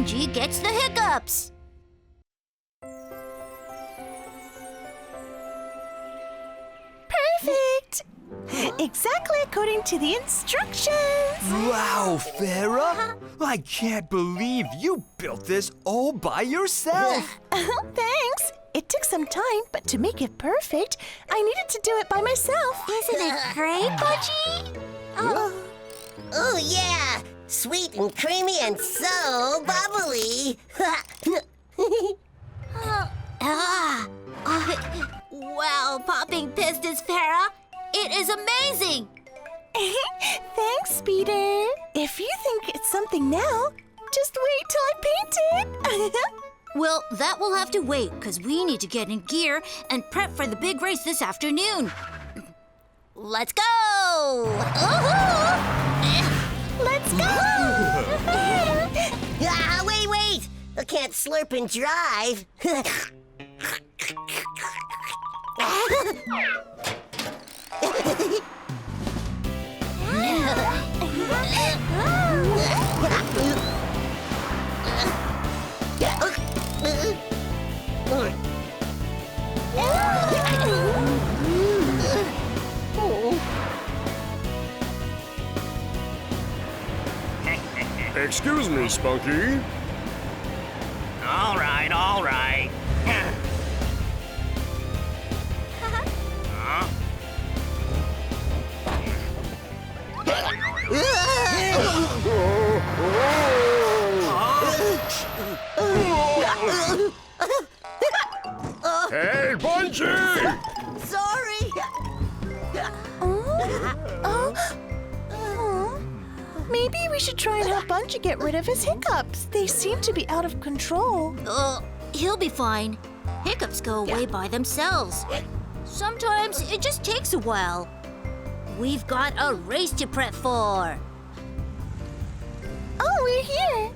Punji gets the hiccups. Perfect! Exactly according to the instructions. Wow, Farah! I can't believe you built this all by yourself. Thanks. It took some time, but to make it perfect, I needed to do it by myself. Isn't it great, Punji? Oh, yeah! Sweet and creamy and so bubbly! Wow, popping pistons, Farah. It is amazing. Thanks, Peter. If you think it's something now, just wait till I paint it. Well, that will have to wait because we need to get in gear and prep for the big race this afternoon. Let's go! Let's go! Wait! I can't slurp and drive. Excuse me, Spunky. All right. Hey, Bungie! Sorry! Maybe we should try and help Bungie get rid of his hiccups. They seem to be out of control. He'll be fine. Hiccups go away by themselves. Sometimes it just takes a while. We've got a race to prep for. Oh, we're here.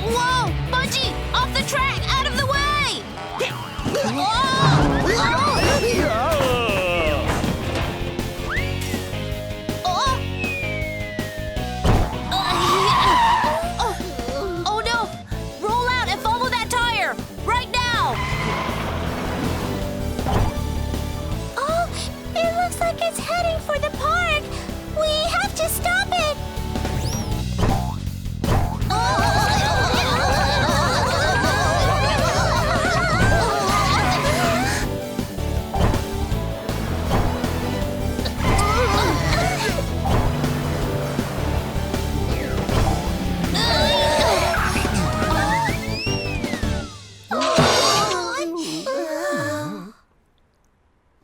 Whoa! Bungie! Off the track! Out of the way! Oh no! Roll out and follow that tire! Right now! Oh, it looks like it's heading for the park! We have to stop it!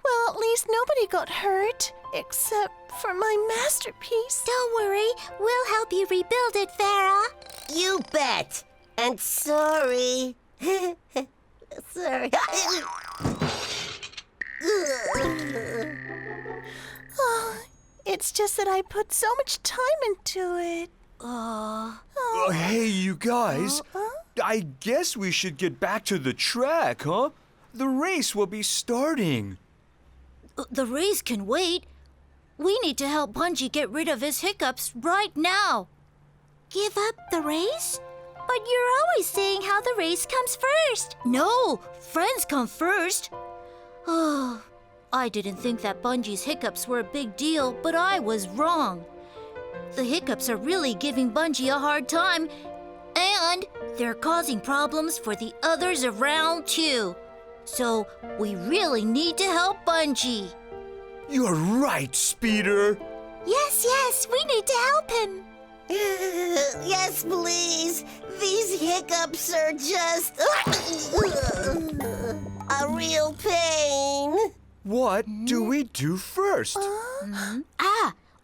Well, at least nobody got hurt, except for my masterpiece. Don't worry, we'll help you rebuild it, Farah. You bet! And sorry. Sorry. Oh, it's just that I put so much time into it. Hey, you guys. Huh? I guess we should get back to the track, huh? The race will be starting. The race can wait. We need to help Bungie get rid of his hiccups right now. Give up the race? But you're always saying how the race comes first. No, friends come first. Oh, I didn't think that Bungie's hiccups were a big deal, but I was wrong. The hiccups are really giving Bungie a hard time, and they're causing problems for the others around too. So we really need to help Bungie. You're right, Speeder. Yes, we need to help him. Yes, please. These hiccups are just a real pain. What do we do first?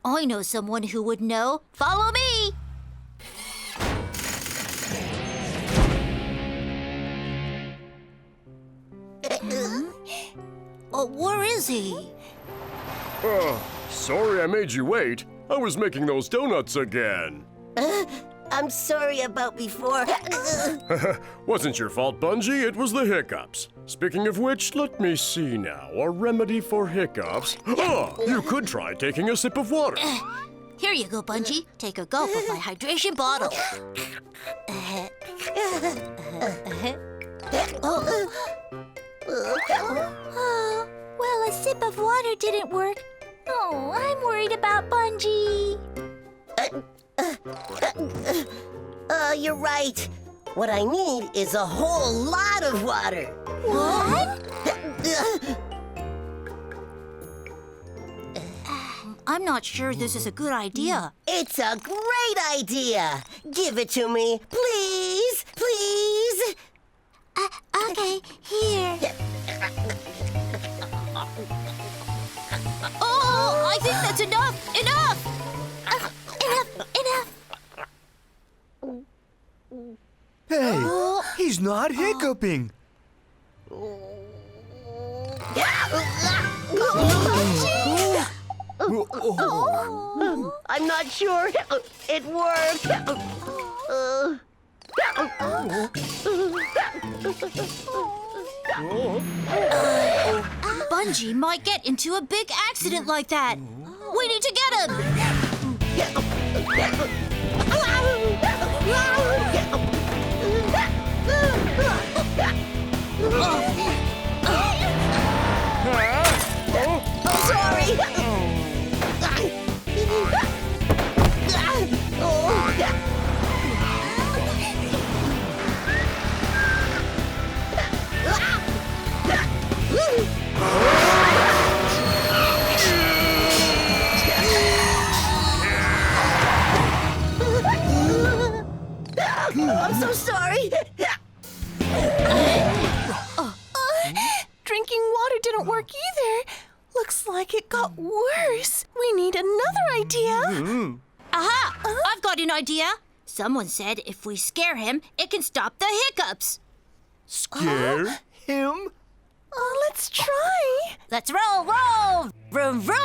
I know someone who would know. Follow me! Where is he? Sorry I made you wait. I was making those donuts again. I'm sorry about before. Wasn't your fault, Bungie. It was the hiccups. Speaking of which, let me see now. A remedy for hiccups. You could try taking a sip of water. Here you go, Bungie. Take a gulp of my hydration bottle. Well, a sip of water didn't work. Oh, I'm worried about Bungie. You're right. What I need is a whole lot of water. What? I'm not sure this is a good idea. It's a great idea. Give it to me, please, please. Okay, here. Oh, I think that's enough! Enough! Enough. Hey, he's not hiccuping. I'm not sure it worked. Bungie might get into a big accident like that. We need to get him! Sorry. I'm so sorry. Drinking water didn't work either. Looks like it got worse. We need another idea. Aha! I've got an idea. Someone said if we scare him, it can stop the hiccups. Scare him? Let's try. Let's roll! Vroom, vroom!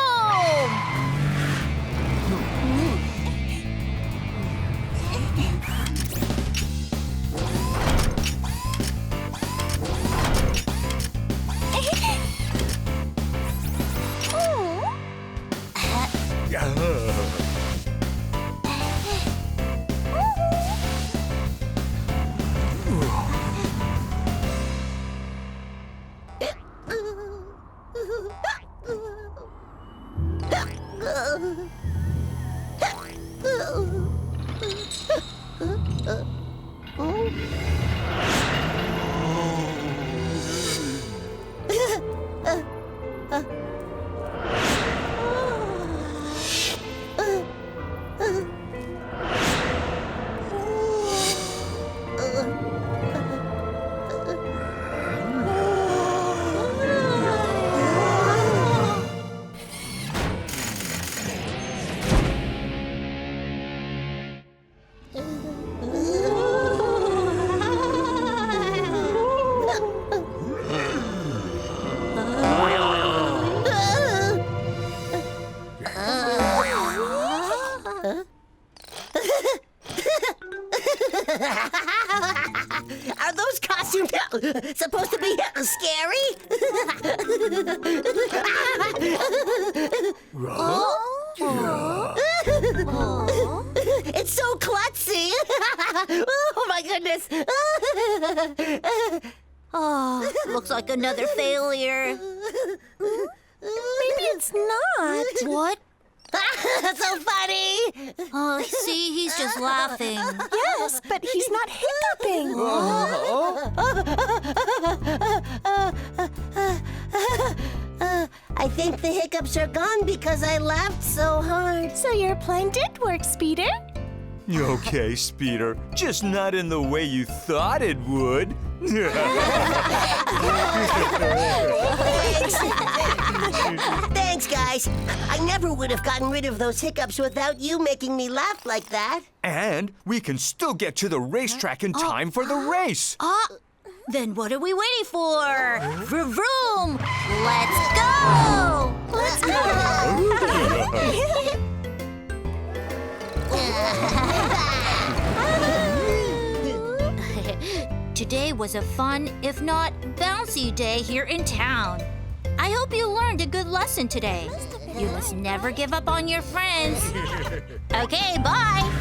Are those costumes supposed to be scary? It's so klutzy. Oh my goodness. Oh, looks like another failure. It's not. What? So funny! See, he's just laughing. Yes, but he's not hiccuping. I think the hiccups are gone because I laughed so hard. So your plan did work, Speeder. Okay, Speeder, just not in the way you thought it would. Thanks, guys. I never would have gotten rid of those hiccups without you making me laugh like that. And we can still get to the racetrack in time for the race. Then what are we waiting for? Vroom! Let's go! Let's go. Today was a fun, if not bouncy day here in town. I hope you learned a good lesson today. You must never give up on your friends. Okay, bye!